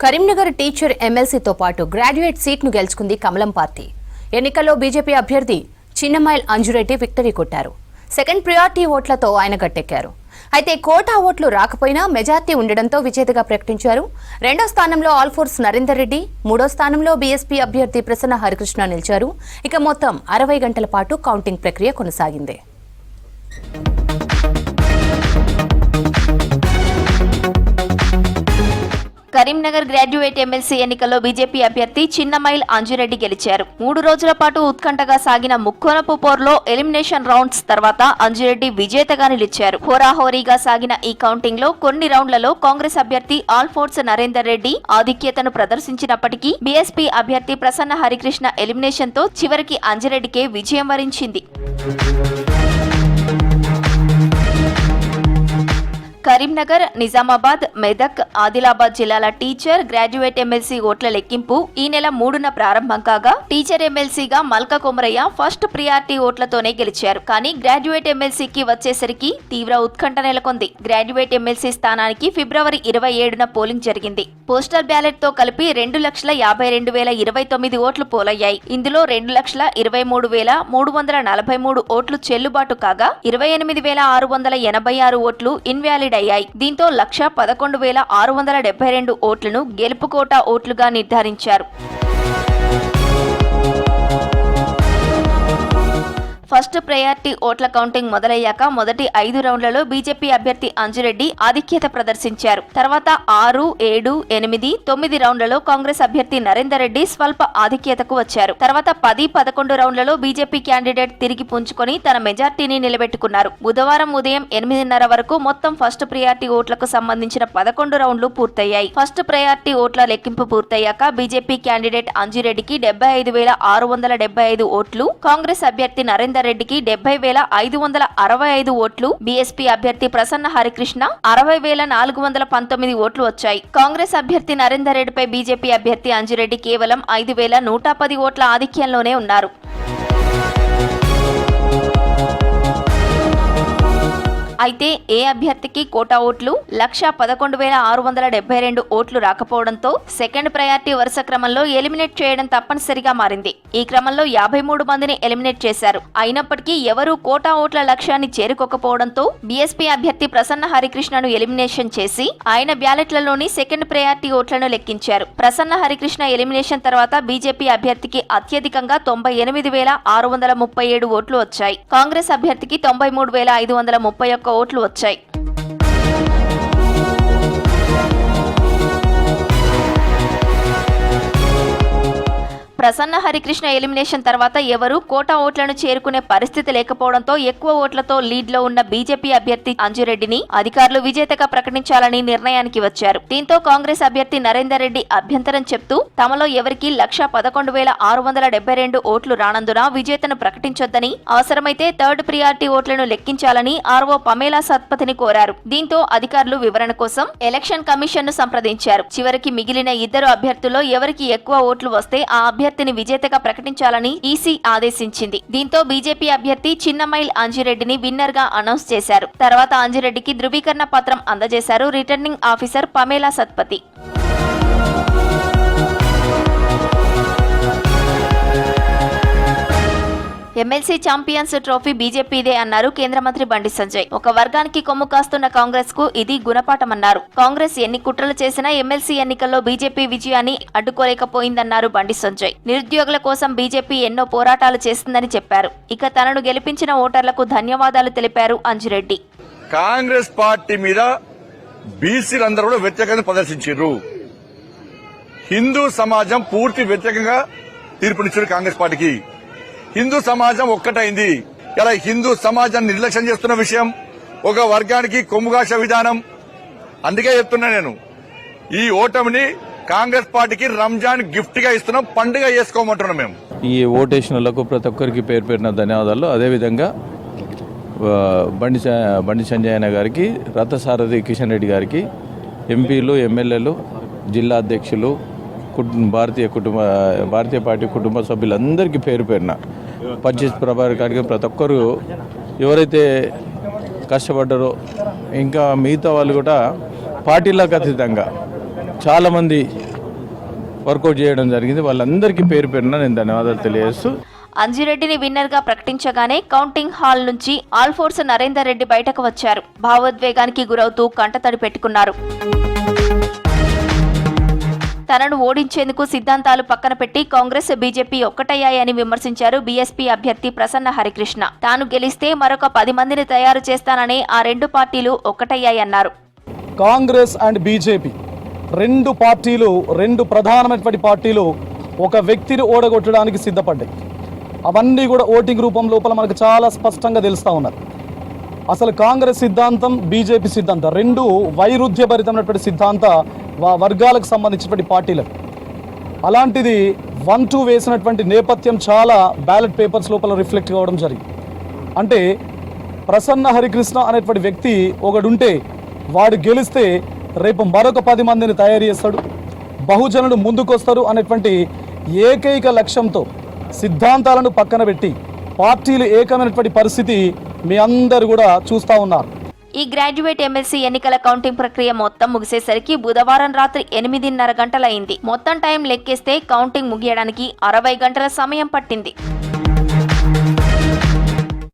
Karimnagar teacher ఎమ్మెల్సీతో పాటు graduate సీట్ను గెలుచుకుంది కమలం పార్టీ. ఎన్నికల్లో బీజేపీ అభ్యర్థి చిన్నమైల్ అంజురెడ్డి విక్టరీ కొట్టారు. సెకండ్ ప్రియారిటీ ఓట్లతో ఆయన గట్టెక్కారు. అయితే కోటా ఓట్లు రాకపోయినా మెజార్టీ ఉండడంతో విజేతగా ప్రకటించారు. రెండో స్థానంలో ఆల్ఫోర్స్ నరేందర్ రెడ్డి, మూడో స్థానంలో బీఎస్పీ అభ్యర్థి ప్రసన్న హరికృష్ణ నిలిచారు. ఇక మొత్తం 60 గంటల పాటు కౌంటింగ్ ప్రక్రియ కొనసాగింది. కరీంనగర్ గ్రాడ్యుయేట్ ఎమ్మెల్సీ ఎన్నికల్లో బీజేపీ అభ్యర్థి చిన్నమైల్ అంజురెడ్డి గెలిచారు. 3 రోజుల పాటు ఉత్కంఠగా సాగిన ముక్కోనపు పోర్లో ఎలిమినేషన్ రౌండ్స్ తర్వాత అంజురెడ్డి విజేతగా నిలిచారు. హోరాహోరీగా సాగిన ఈ కౌంటింగ్ లో కొన్ని రౌండ్లలో కాంగ్రెస్ అభ్యర్థి ఆల్ఫోర్స్ నరేందర్ రెడ్డి ఆధిక్యతను ప్రదర్శించినప్పటికీ బీఎస్పీ అభ్యర్థి ప్రసన్న హరికృష్ణ ఎలిమినేషన్ తో చివరికి అంజురెడ్డికే విజయం వరించింది. కరీంనగర్, నిజామాబాద్, మెదక్, ఆదిలాబాద్ జిల్లాల టీచర్, గ్రాడ్యుయేట్ ఎమ్మెల్సీ ఓట్ల లెక్కింపు ఈ నెల 3న ప్రారంభం కాగా టీచర్ ఎమ్మెల్సీగా మల్క కొమరయ్య ఫస్ట్ ప్రియారిటీ ఓట్లతోనే గెలిచారు. కానీ గ్రాడ్యుయేట్ ఎమ్మెల్సీకి వచ్చేసరికి తీవ్ర ఉత్కంఠ నెలకొంది. గ్రాడ్యుయేట్ ఎమ్మెల్సీ స్థానానికి ఫిబ్రవరి 27న పోలింగ్ జరిగింది. పోస్టల్ బ్యాలెట్ తో కలిపి 2,52,029 ఓట్లు పోలయ్యాయి. ఇందులో 2,23,343 ఓట్లు చెల్లుబాటు కాగా 28,686 ఓట్లు ఇన్వాలిడ్ అయ్యాయి. దీంతో 1,11,672 ఓట్లను గెలుపు కోటా ఓట్లుగా నిర్ధారించారు. ఫస్ట్ ప్రయారిటీ ఓట్ల కౌంటింగ్ మొదలయ్యాక మొదటి 5 రౌండ్లలో బీజేపీ అభ్యర్థి అంజురెడ్డి ఆధిక్యత ప్రదర్శించారు. తర్వాత 6, 7, 8, 9 రౌండ్లలో కాంగ్రెస్ అభ్యర్థి నరేందర్ రెడ్డి స్వల్ప ఆధిక్యతకు వచ్చారు. తర్వాత 10, 11 రౌండ్లలో బీజేపీ క్యాండిడేట్ తిరిగి పుంజుకొని తన మెజార్టీని నిలబెట్టుకున్నారు. బుధవారం ఉదయం 8:30 వరకు మొత్తం ఫస్ట్ ప్రియారిటీ ఓట్లకు సంబంధించిన 11 రౌండ్లు పూర్తయ్యాయి. ఫస్ట్ ప్రయారిటీ ఓట్ల లెక్కింపు పూర్తయ్యాక బీజేపీ క్యాండిడేట్ అంజురెడ్డికి 75,675 ఓట్లు, కాంగ్రెస్ అభ్యర్థి నరేందర్ రెడ్డికి 70,565 ఓట్లు, బీఎస్పీ అభ్యర్థి ప్రసన్న హరికృష్ణ 60,419 ఓట్లు వచ్చాయి. కాంగ్రెస్ అభ్యర్థి నరేందర్ రెడ్డిపై బీజేపీ అభ్యర్థి అంజురెడ్డి కేవలం 5,110 ఓట్ల ఆధిక్యంలోనే ఉన్నారు. అయితే ఏ అభ్యర్థికి కోటా ఓట్లు 1,11,672 ఓట్లు రాకపోవడంతో సెకండ్ ప్రయారిటీ వరుస క్రమంలో ఎలిమినేట్ చేయడం తప్పనిసరిగా మారింది. ఈ క్రమంలో 53 మందిని ఎలిమినేట్ చేశారు. అయినప్పటికీ ఎవరూ కోటా ఓట్ల లక్ష్యాన్ని చేరుకోకపోవడంతో బీఎస్పీ అభ్యర్థి ప్రసన్న హరికృష్ణను ఎలిమినేషన్ చేసి ఆయన బ్యాలెట్లలోని సెకండ్ ప్రయారిటీ ఓట్లను లెక్కించారు. ప్రసన్న హరికృష్ణ ఎలిమినేషన్ తర్వాత బీజేపీ అభ్యర్థికి అత్యధికంగా 98,637 ఓట్లు వచ్చాయి. కాంగ్రెస్ అభ్యర్థికి 93,531 ఓట్లు వచ్చాయి. ప్రసన్న హరికృష్ణ ఎలిమినేషన్ తర్వాత ఎవరూ కోటా ఓట్లను చేరుకునే పరిస్థితి లేకపోవడంతో ఎక్కువ ఓట్లతో లీడ్ లో ఉన్న బీజేపీ అభ్యర్థి అంజురెడ్డిని అధికారులు విజేతగా ప్రకటించాలని నిర్ణయానికి వచ్చారు. దీంతో కాంగ్రెస్ అభ్యర్థి నరేందర్ రెడ్డి అభ్యంతరం చెప్తూ తమలో ఎవరికీ 1,11,672 ఓట్లు రానందున విజేతను ప్రకటించొద్దని, అవసరమైతే థర్డ్ ప్రియారిటీ ఓట్లను లెక్కించాలని ఆర్ఓ పమేలా సత్పథిని కోరారు. దీంతో అధికారులు వివరణ కోసం ఎలక్షన్ కమిషన్ ను సంప్రదించారు. చివరికి మిగిలిన 2 అభ్యర్థుల్లో ఎవరికి ఎక్కువ ఓట్లు వస్తే ఆ అభ్యర్థిని విజేతగా ప్రకటించాలని ఈసీ ఆదేశించింది. దీంతో బీజేపీ అభ్యర్థి చిన్నమైల్ అంజిరెడ్డిని విన్నర్ గా అనౌన్స్ చేశారు. తర్వాత అంజిరెడ్డికి ధృవీకరణ పత్రం అందజేశారు returning officer Pamela Satpathy. MLC champions trophy బీజేపీదే అన్నారు కేంద్ర మంత్రి బండి సంజయ్. ఒక వర్గానికి కొమ్ము కాస్తున్న కాంగ్రెస్ కు ఇది గుణపాఠమన్నారు. కాంగ్రెస్ ఎన్ని కుట్రలు చేసినా ఎమ్మెల్సీ ఎన్నికల్లో బీజేపీ విజయాన్ని అడ్డుకోలేకపోయిందన్నారు బండి సంజయ్. నిరుద్యోగుల కోసం బీజేపీ ఎన్నో పోరాటాలు చేస్తుందని చెప్పారు. ఇక తనను గెలిపించిన ఓటర్లకు ధన్యవాదాలు తెలిపారు అంజిరెడ్డి. కాంగ్రెస్ పార్టీ మీద బీసీలందరూ కూడా వ్యతిరేకంగా ప్రదర్శించారు. హిందూ సమాజం పూర్తి వ్యతిరేకంగా తీర్పునిచ్చారు కాంగ్రెస్ పార్టీకి. హిందూ సమాజం ఒక్కటైంది. ఇలా హిందూ సమాజాన్ని నిర్లక్ష్యం చేస్తున్న విషయం, ఒక వర్గానికి కొమ్ముగాష విధానం. అందుకే చెప్తున్నా నేను, ఈ ఓటమిని కాంగ్రెస్ పార్టీకి రంజాన్ గిఫ్ట్ గా ఇస్తున్నాం, పండుగ చేసుకోమంటున్నాం మేము. ఈ ఓటేషన్లకు ప్రతి ఒక్కరికి పేరు పేరున ధన్యవాదాలు. అదేవిధంగా బండి సంజయ్ గారికి, రథసారథి కిషన్ రెడ్డి గారికి, ఎంపీలు, ఎమ్మెల్యేలు, జిల్లా అధ్యక్షులు, భారతీయ పార్టీ కుటుంబ సభ్యులందరికీ పేరు పేరున పచ్చిస్ ప్రభాకర్ గారికి, ప్రతి ఒక్కరు ఎవరైతే కష్టపడ్డారో, ఇంకా మిగతా వాళ్ళు కూడా పార్టీలకు అతీతంగా చాలామంది వర్కౌట్ చేయడం జరిగింది. వాళ్ళందరికీ పేరు పేరున నేను ధన్యవాదాలు తెలియజేస్తూ అంజిరెడ్డిని విన్నర్ గా ప్రకటించగానే కౌంటింగ్ హాల్ నుంచి ఆల్ఫోర్స్ నరేందర్ రెడ్డి బయటకు వచ్చారు. భావోద్వేగానికి గురవుతూ కంటతడి పెట్టుకున్నారు. తనను ఓడించేందుకు సిద్ధాంతాలు పక్కన పెట్టి కాంగ్రెస్ బీజేపీ ఒక్కటయ్యాయని విమర్శించారు బీఎస్పీ అభ్యర్థి ప్రసన్న హరికృష్ణ. తాను గెలిస్తే మరొక 10 మందిని తయారు చేస్తానని ఆ రెండు పార్టీలు ఒక్కటయ్యాయన్నారు. కాంగ్రెస్ అండ్ బీజేపీ రెండు పార్టీలు, రెండు ప్రధానమైనటువంటి పార్టీలు ఒక వ్యక్తిని ఓడగొట్టడానికి సిద్ధపడ్డాయి. అవన్నీ కూడా ఓటింగ్ రూపం లోపల మనకు చాలా స్పష్టంగా తెలుస్తూ ఉన్నారు. అసలు కాంగ్రెస్ సిద్ధాంతం, బీజేపీ సిద్ధాంతం రెండు వైరుధ్యభరితమైనటువంటి సిద్ధాంత వర్గాలకు సంబంధించినటువంటి పార్టీలకు. అలాంటిది 1-2 వేసినటువంటి నేపథ్యం చాలా బ్యాలెట్ పేపర్స్ లోపల రిఫ్లెక్ట్ కావడం జరిగింది. అంటే ప్రసన్న హరికృష్ణ అనేటువంటి వ్యక్తి ఒకడుంటే వాడు గెలిస్తే రేపు మరొక 10 మందిని తయారు చేస్తాడు, బహుజనులు ముందుకొస్తారు అనేటువంటి ఏకైక లక్ష్యంతో సిద్ధాంతాలను పక్కన పెట్టి పార్టీలు ఏకమైనటువంటి పరిస్థితి మీ అందరూ కూడా చూస్తూ ఉన్నారు. ఈ గ్రాడ్యుయేట్ ఎమ్మెల్సీ ఎన్నికల కౌంటింగ్ ప్రక్రియ మొత్తం ముగిసేసరికి బుధవారం రాత్రి 8:30 గంటలైంది. మొత్తం టైం లెక్కేస్తే కౌంటింగ్ ముగియడానికి 60 గంటల సమయం పట్టింది.